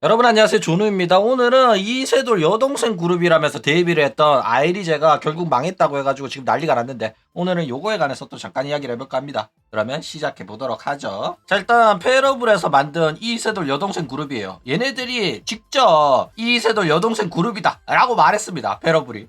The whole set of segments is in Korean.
여러분 안녕하세요, 조누입니다. 오늘은 이세돌 여동생 그룹이라면서 데뷔를 했던 아이리제가 결국 망했다고 해가지고 지금 난리가 났는데, 오늘은 요거에 관해서 또 잠깐 이야기를 해볼까 합니다. 그러면 시작해 보도록 하죠. 자, 일단 페러블에서 만든 이세돌 여동생 그룹이에요. 얘네들이 직접 이세돌 여동생 그룹이다 라고 말했습니다. 페러블이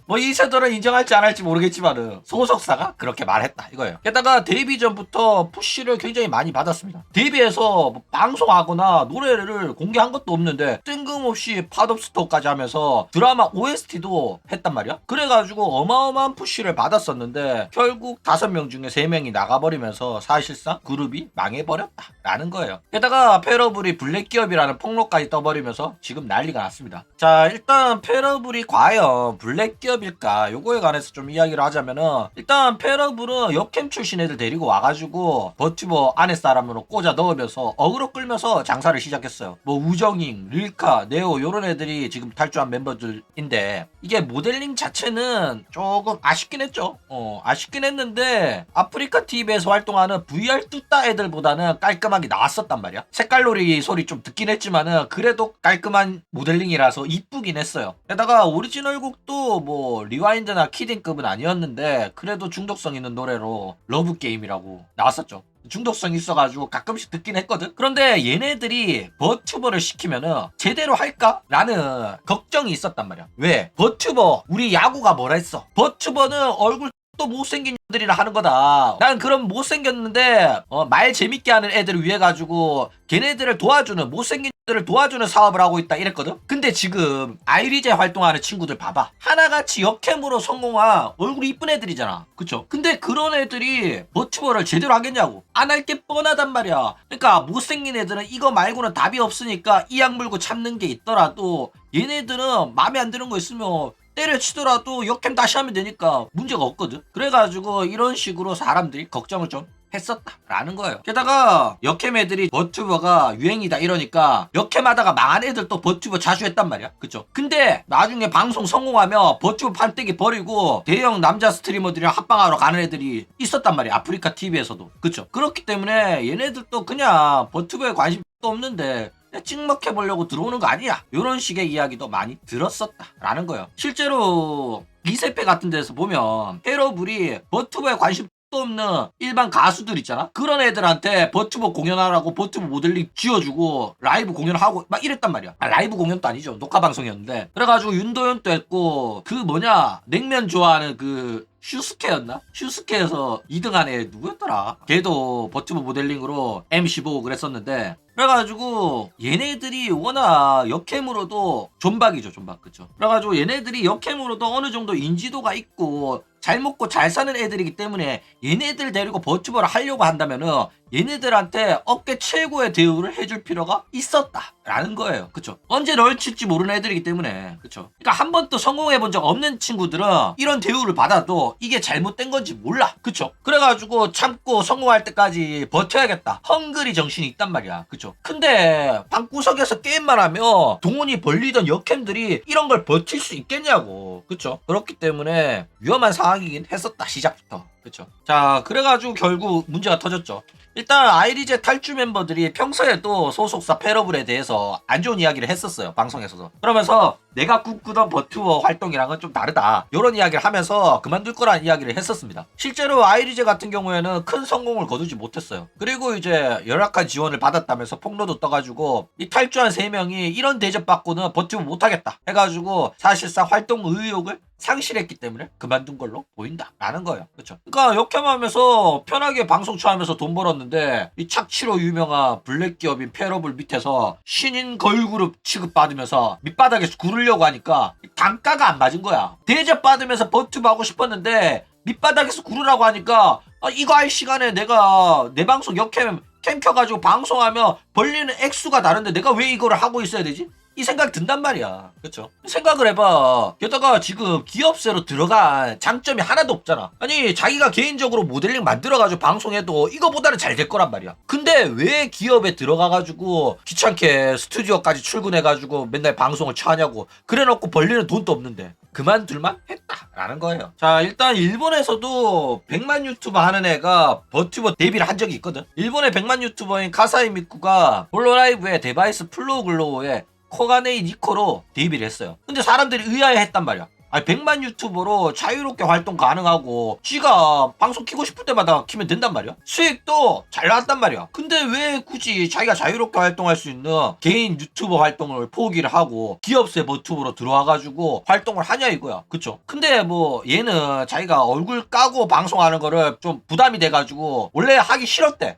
뭐 이세돌은 인정할지 안 할지 모르겠지만은 소속사가 그렇게 말했다 이거예요. 게다가 데뷔 전부터 푸시를 굉장히 많이 받았습니다. 데뷔해서 뭐 방송하거나 노래를 공개한 것도 없는데 뜬금없이 팟업스토어까지 하면서 드라마 OST도 했단 말이야. 그래가지고 어마어마한 푸시를 받았었는데 결국 5명 중에 3명이 나가버리면서 사실상 그룹이 망해버렸다라는 거예요. 게다가 페러블이 블랙기업이라는 폭로까지 떠버리면서 지금 난리가 났습니다. 자, 일단 페러블이 과연 블랙기업일까, 요거에 관해서 좀 이야기를 하자면은, 일단 페러블은 역캠 출신 애들 데리고 와가지고 버튜버 안에 사람으로 꽂아 넣으면서 어그로 끌면서 장사를 시작했어요. 뭐 우정잉, 릴카, 네오 요런 애들이 지금 탈주한 멤버들인데, 이게 모델링 자체는 조금 아쉽긴 했죠. 아쉽긴 했는데 아프리카 TV에서 활동하는 VR 뚜따 애들보다는 깔끔하게 나왔었단 말이야. 색깔놀이 소리 좀 듣긴 했지만은 그래도 깔끔한 모델링이라서 이쁘긴 했어요. 게다가 오리지널 곡도 뭐 리와인드나 키딩급은 아니었는데 그래도 중독성 있는 노래로 러브게임이라고 나왔었죠. 중독성 있어가지고 가끔씩 듣긴 했거든. 그런데 얘네들이 버튜버를 시키면은 제대로 할까라는 걱정이 있었단 말이야. 왜? 버튜버, 우리 야구가 뭐라 했어? 버튜버는 얼굴 또 못생긴 애들이라 하는 거다. 난 그럼 못생겼는데 말 재밌게 하는 애들을 위해 가지고 걔네들을 도와주는, 못생긴 애들을 도와주는 사업을 하고 있다 이랬거든. 근데 지금 아이리제 활동하는 친구들 봐봐. 하나같이 역캠으로 성공한 얼굴이 이쁜 애들이잖아. 그쵸? 근데 그런 애들이 버튜버를 제대로 하겠냐고. 안 할 게 뻔하단 말이야. 그러니까 못생긴 애들은 이거 말고는 답이 없으니까 이 약 물고 참는 게 있더라도, 얘네들은 마음에 안 드는 거 있으면 때려치더라도 역캠 다시 하면 되니까 문제가 없거든. 그래가지고 이런 식으로 사람들이 걱정을 좀 했었다라는 거예요. 게다가 역캠 애들이 버튜버가 유행이다 이러니까 역캠 하다가 망한 애들 또 버튜버 자주 했단 말이야. 그쵸? 근데 나중에 방송 성공하면 버튜버 판때기 버리고 대형 남자 스트리머들이랑 합방하러 가는 애들이 있었단 말이야. 아프리카 TV에서도. 그쵸? 그렇기 때문에 얘네들도 그냥 버튜버에 관심도 없는데 찍먹해보려고 들어오는 거 아니야, 이런 식의 이야기도 많이 들었었다라는 거예요. 실제로 이세페 같은 데서 보면 페러블이 버튜버에 관심도 없는 일반 가수들 있잖아, 그런 애들한테 버튜버 공연하라고 버튜버 모델링 지어주고 라이브 공연하고 막 이랬단 말이야. 라이브 공연도 아니죠, 녹화 방송이었는데. 그래가지고 윤도현도 했고, 그 뭐냐, 냉면 좋아하는 그 슈스케였나? 슈스케에서 2등한 애 누구였더라? 걔도 버튜버 모델링으로 MC 보고 그랬었는데, 그래가지고 얘네들이 워낙 역캠으로도 존박이죠, 존박. 그쵸? 그래가지고 얘네들이 역캠으로도 어느 정도 인지도가 있고 잘 먹고 잘 사는 애들이기 때문에 얘네들 데리고 버튜버를 하려고 한다면은 얘네들한테 업계 최고의 대우를 해줄 필요가 있었다라는 거예요. 그쵸? 언제 널칠지 모르는 애들이기 때문에. 그쵸? 그러니까 한 번도 성공해 본 적 없는 친구들은 이런 대우를 받아도 이게 잘못된 건지 몰라. 그쵸? 그래가지고 참고 성공할 때까지 버텨야겠다, 헝그리 정신이 있단 말이야. 그쵸? 근데 방구석에서 게임만 하면 동원이 벌리던 역캠들이 이런 걸 버틸 수 있겠냐고. 그쵸? 그렇기 때문에 위험한 상황이긴 했었다, 시작부터. 그쵸? 자, 그래가지고 결국 문제가 터졌죠. 일단 아이리제 탈주 멤버들이 평소에도 소속사 페러블에 대해서 안 좋은 이야기를 했었어요, 방송에서도. 그러면서 내가 꿈꾸던 버튜버 활동이랑은 좀 다르다, 이런 이야기를 하면서 그만둘 거라는 이야기를 했었습니다. 실제로 아이리제 같은 경우에는 큰 성공을 거두지 못했어요. 그리고 이제 열악한 지원을 받았다면서 폭로도 떠가지고 이 탈주한 3명이 이런 대접받고는 버튜버 못하겠다 해가지고 사실상 활동 의욕을 상실했기 때문에 그만둔 걸로 보인다라는 거예요. 그렇죠? 그러니까 역캠하면서 편하게 방송 취하면서 돈 벌었는데 이 착취로 유명한 블랙 기업인 페러블 밑에서 신인 걸그룹 취급받으면서 밑바닥에서 구르려고 하니까 단가가 안 맞은 거야. 대접받으면서 버튜브 하고 싶었는데 밑바닥에서 구르라고 하니까 이거 할 시간에 내가 내 방송 역캠 캠 켜가지고 방송하면 벌리는 액수가 다른데 내가 왜 이거를 하고 있어야 되지? 이 생각이 든단 말이야. 그쵸? 생각을 해봐. 게다가 지금 기업세로 들어간 장점이 하나도 없잖아. 아니, 자기가 개인적으로 모델링 만들어가지고 방송해도 이거보다는 잘 될 거란 말이야. 근데 왜 기업에 들어가가지고 귀찮게 스튜디오까지 출근해가지고 맨날 방송을 쳐하냐고. 그래놓고 벌리는 돈도 없는데. 그만둘만 했다라는 거예요. 자, 일단 일본에서도 100만 유튜버 하는 애가 버튜버 데뷔를 한 적이 있거든. 일본의 100만 유튜버인 카사이 미쿠가 홀로라이브의 데바이스 플로글로우의 코가네이 니코로 데뷔를 했어요. 근데 사람들이 의아해했단 말이야. 아니 100만 유튜버로 자유롭게 활동 가능하고 지가 방송 키고 싶을 때마다 키면 된단 말이야. 수익도 잘 나왔단 말이야. 근데 왜 굳이 자기가 자유롭게 활동할 수 있는 개인 유튜버 활동을 포기를 하고 기업세 버튜버로 들어와가지고 활동을 하냐 이거야. 그쵸? 근데 뭐 얘는 자기가 얼굴 까고 방송하는 거를 좀 부담이 돼가지고 원래 하기 싫었대.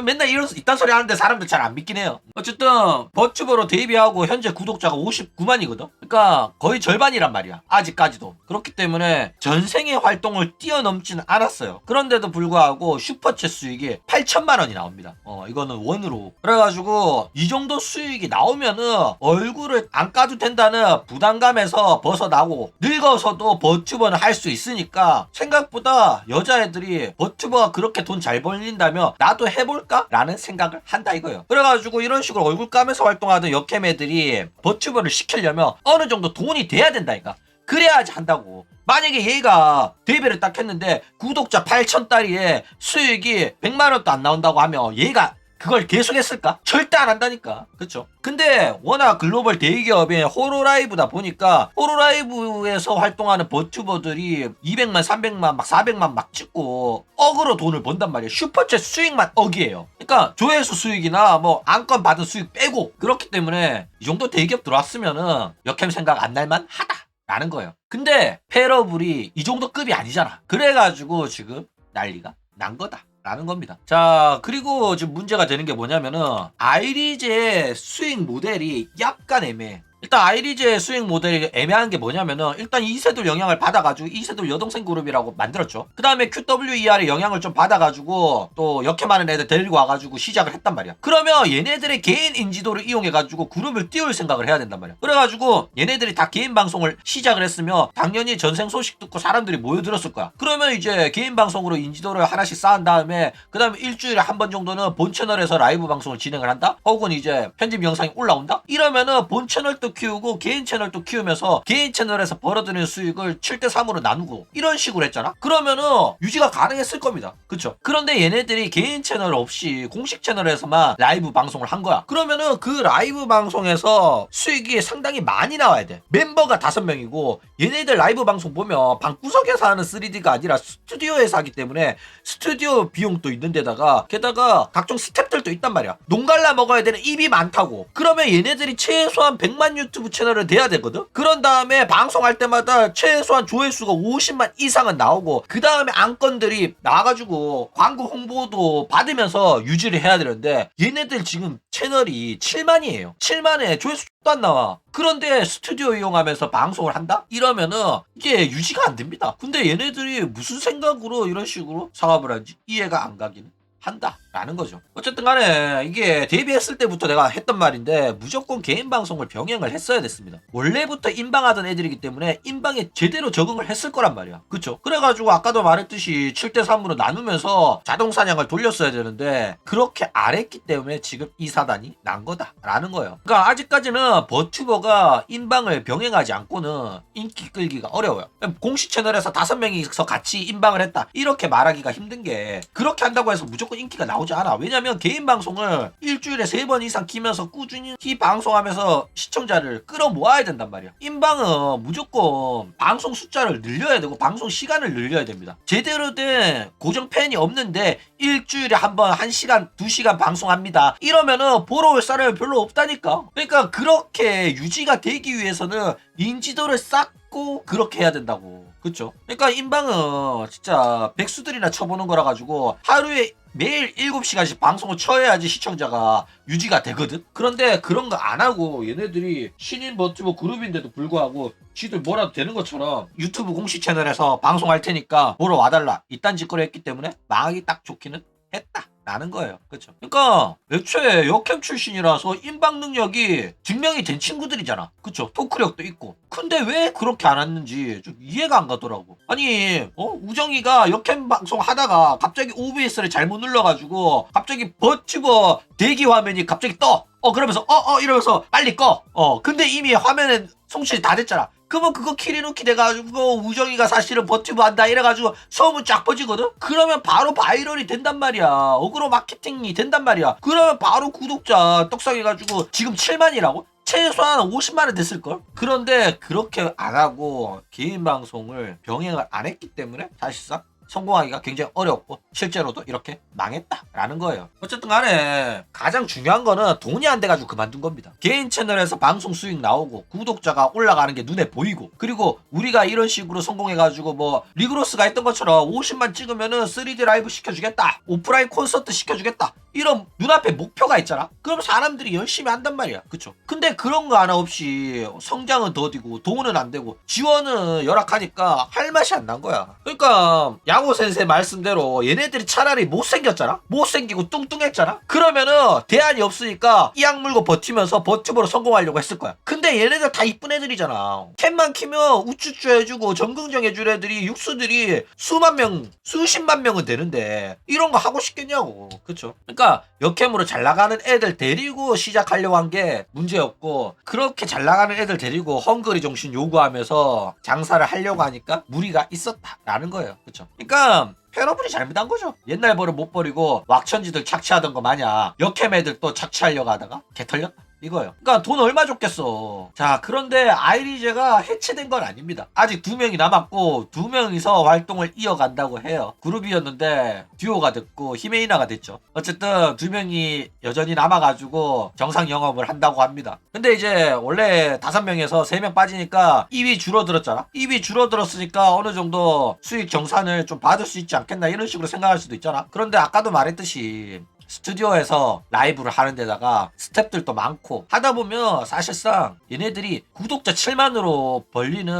맨날 이딴 소리 하는데 사람들 잘 안 믿긴 해요. 어쨌든 버튜버로 데뷔하고 현재 구독자가 59만이거든. 그러니까 거의 절반이란 말이야. 아직까지도. 그렇기 때문에 전생의 활동을 뛰어넘지는 않았어요. 그런데도 불구하고 슈퍼챗 수익이 8천만 원이 나옵니다. 이거는 원으로. 그래가지고 이 정도 수익이 나오면은 얼굴을 안 까도 된다는 부담감에서 벗어나고 늙어서도 버튜버는 할 수 있으니까 생각보다 여자애들이 버튜버가 그렇게 돈 잘 벌린다면 나도 해볼까? 라는 생각을 한다 이거예요. 그래가지고 이런 식으로 얼굴 까면서 활동하던 여캠 애들이 버튜버를 시키려면 어느 정도 돈이 돼야 된다니까. 그래야지 한다고. 만약에 얘가 데뷔를 딱 했는데 구독자 8,000달러에 수익이 100만 원도 안 나온다고 하면 얘가 그걸 계속했을까? 절대 안 한다니까. 그쵸? 근데 워낙 글로벌 대기업인 호로라이브다 보니까 호로라이브에서 활동하는 버튜버들이 200만, 300만, 막 400만 막 찍고 억으로 돈을 번단 말이에요. 슈퍼챗 수익만 억이에요. 그러니까 조회수 수익이나 뭐 안건 받은 수익 빼고 그렇기 때문에 이 정도 대기업 들어왔으면은 역캠 생각 안 날만 하다. 라는 거예요. 근데 페러블이 이 정도 급이 아니잖아. 그래가지고 지금 난리가 난 거다. 라는 겁니다. 자, 그리고 지금 문제가 되는 게 뭐냐면은 아이리즈의 수익 모델이 약간 애매해. 일단 아이리즈의 수익 모델이 애매한 게 뭐냐면은 일단 이세돌 영향을 받아가지고 이세돌 여동생 그룹이라고 만들었죠. 그 다음에 QWER의 영향을 좀 받아가지고 또 역해많은 애들 데리고 와가지고 시작을 했단 말이야. 그러면 얘네들의 개인 인지도를 이용해가지고 그룹을 띄울 생각을 해야 된단 말이야. 그래가지고 얘네들이 다 개인 방송을 시작을 했으면 당연히 전생 소식 듣고 사람들이 모여들었을 거야. 그러면 이제 개인 방송으로 인지도를 하나씩 쌓은 다음에 그 다음에 일주일에 한 번 정도는 본 채널에서 라이브 방송을 진행을 한다? 혹은 이제 편집 영상이 올라온다? 이러면은 본 채널도 키우고 개인 채널도 키우면서 개인 채널에서 벌어들이는 수익을 7대3으로 나누고 이런 식으로 했잖아? 그러면은 유지가 가능했을 겁니다. 그쵸? 그런데 얘네들이 개인 채널 없이 공식 채널에서만 라이브 방송을 한 거야. 그러면은 그 라이브 방송에서 수익이 상당히 많이 나와야 돼. 멤버가 5명이고 얘네들 라이브 방송 보면 방구석에서 하는 3D가 아니라 스튜디오에서 하기 때문에 스튜디오 비용도 있는 데다가 게다가 각종 스텝들도 있단 말이야. 농 갈라 먹어야 되는 입이 많다고. 그러면 얘네들이 최소한 100만 유튜브 채널을 돼야 되거든? 그런 다음에 방송할 때마다 최소한 조회수가 50만 이상은 나오고 그 다음에 안건들이 나와가지고 광고 홍보도 받으면서 유지를 해야 되는데 얘네들 지금 채널이 7만이에요. 7만에 조회수도 안 나와. 그런데 스튜디오 이용하면서 방송을 한다? 이러면은 이게 유지가 안 됩니다. 근데 얘네들이 무슨 생각으로 이런 식으로 사업을 하는지 이해가 안 가기는 한다 라는 거죠. 어쨌든 간에 이게 데뷔했을 때부터 내가 했던 말인데 무조건 개인 방송을 병행을 했어야 됐습니다. 원래부터 인방하던 애들이기 때문에 인방에 제대로 적응을 했을 거란 말이야. 그쵸? 그래가지고 아까도 말했듯이 7대3으로 나누면서 자동 사냥을 돌렸어야 되는데 그렇게 안 했기 때문에 지금 이 사단이 난 거다 라는 거예요. 그러니까 아직까지는 버튜버가 인방을 병행하지 않고는 인기 끌기가 어려워요. 공식 채널에서 5명이서 같이 인방을 했다 이렇게 말하기가 힘든 게 그렇게 한다고 해서 무조건 인기가 나오지 않아. 왜냐면 개인 방송을 일주일에 3번 이상 키면서 꾸준히 방송하면서 시청자를 끌어모아야 된단 말이야. 인방은 무조건 방송 숫자를 늘려야 되고 방송 시간을 늘려야 됩니다. 제대로 된 고정 팬이 없는데 일주일에 한 번 1시간 2시간 방송합니다 이러면은 보러 올 사람이 별로 없다니까. 그러니까 그렇게 유지가 되기 위해서는 인지도를 쌓고 그렇게 해야 된다고. 그쵸? 그러니까 인방은 진짜 백수들이나 쳐보는 거라 가지고 하루에 매일 7시간씩 방송을 쳐야지 시청자가 유지가 되거든? 그런데 그런 거 안 하고 얘네들이 신인 버튜버 그룹인데도 불구하고 지들 뭐라도 되는 것처럼 유튜브 공식 채널에서 방송할 테니까 보러 와달라 이딴 짓거리 했기 때문에 망하기 딱 좋기는 했다 라는 거예요. 그쵸? 그러니까 애초에 역캠 출신이라서 인방 능력이 증명이 된 친구들이잖아. 그쵸? 토크력도 있고. 근데 왜 그렇게 안 왔는지 좀 이해가 안 가더라고. 아니 우정이가 역캠 방송 하다가 갑자기 OBS를 잘못 눌러가지고 갑자기 버튜버 대기 화면이 갑자기 떠. 그러면서 이러면서 빨리 꺼. 근데 이미 화면에 송출이 다 됐잖아. 그러면 그거 키리누키 돼가지고 우정이가 사실은 버티브 한다 이래가지고 소문 쫙 퍼지거든? 그러면 바로 바이럴이 된단 말이야. 어그로 마케팅이 된단 말이야. 그러면 바로 구독자 떡상해가지고 지금 7만이라고? 최소한 50만은 됐을걸? 그런데 그렇게 안 하고 개인 방송을 병행을 안 했기 때문에 사실상 성공하기가 굉장히 어려웠고 실제로도 이렇게 망했다라는 거예요. 어쨌든 간에 가장 중요한 거는 돈이 안 돼가지고 그만둔 겁니다. 개인 채널에서 방송 수익 나오고 구독자가 올라가는 게 눈에 보이고 그리고 우리가 이런 식으로 성공해가지고 뭐 리그로스가 했던 것처럼 50만 찍으면은 3D 라이브 시켜주겠다, 오프라인 콘서트 시켜주겠다, 이런 눈앞에 목표가 있잖아. 그럼 사람들이 열심히 한단 말이야. 그쵸? 근데 그런 거 하나 없이 성장은 더디고 돈은 안 되고 지원은 열악하니까 할 맛이 안 난 거야. 그러니까 야구 센세 말씀대로 얘네들이 차라리 못생겼잖아? 못생기고 뚱뚱했잖아? 그러면은 대안이 없으니까 이악 물고 버티면서 버튜버로 성공하려고 했을 거야. 근데 얘네들 다 이쁜 애들이잖아. 캔만 키면 우쭈쭈 해주고 정긍정 해줄 애들이 육수들이 수만 명, 수십만 명은 되는데 이런 거 하고 싶겠냐고. 그쵸? 그러니까 역캠으로 잘 나가는 애들 데리고 시작하려고 한 게 문제였고 그렇게 잘 나가는 애들 데리고 헝그리 정신 요구하면서 장사를 하려고 하니까 무리가 있었다라는 거예요. 그쵸? 그러니까 패러블이 잘못한 거죠. 옛날 버릇 못 버리고 왁천지들 착취하던 거 마냥 역캠 애들 또 착취하려고 하다가 개 털렸다 이거예요. 그러니까 돈 얼마 줬겠어. 자, 그런데 아이리제가 해체된 건 아닙니다. 아직 2명이 남았고 2명이서 활동을 이어간다고 해요. 그룹이었는데 듀오가 됐고 히메이나가 됐죠. 어쨌든 2명이 여전히 남아가지고 정상 영업을 한다고 합니다. 근데 이제 원래 5명에서 3명 빠지니까 입이 줄어들었잖아. 입이 줄어들었으니까 어느 정도 수익 정산을 좀 받을 수 있지 않겠나 이런 식으로 생각할 수도 있잖아. 그런데 아까도 말했듯이 스튜디오에서 라이브를 하는 데다가 스탭들도 많고 하다 보면 사실상 얘네들이 구독자 7만으로 벌리는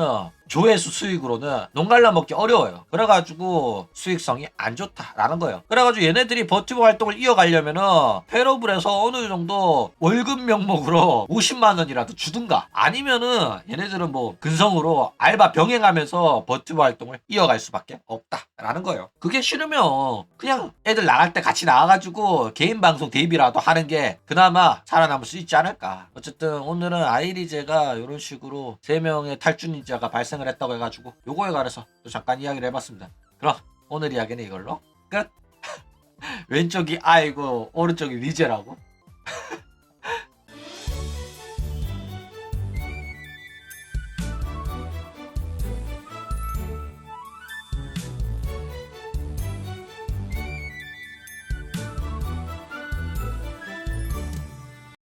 조회수 수익으로는 농갈라 먹기 어려워요. 그래가지고 수익성이 안 좋다라는 거예요. 그래가지고 얘네들이 버티버 활동을 이어가려면은 페러블에서 어느 정도 월급 명목으로 50만 원이라도 주든가 아니면은 얘네들은 뭐 근성으로 알바 병행하면서 버티버 활동을 이어갈 수밖에 없다라는 거예요. 그게 싫으면 그냥 애들 나갈 때 같이 나와가지고 개인 방송 데뷔라도 하는 게 그나마 살아남을 수 있지 않을까. 어쨌든 오늘은 아이리제가 이런 식으로 3명의 탈주닌자가 발생을 했다고 해가지고 요거에 관해서 또 잠깐 이야기를 해봤습니다. 그럼 오늘 이야기는 이걸로 끝. 왼쪽이 아이고 오른쪽이 리제라고.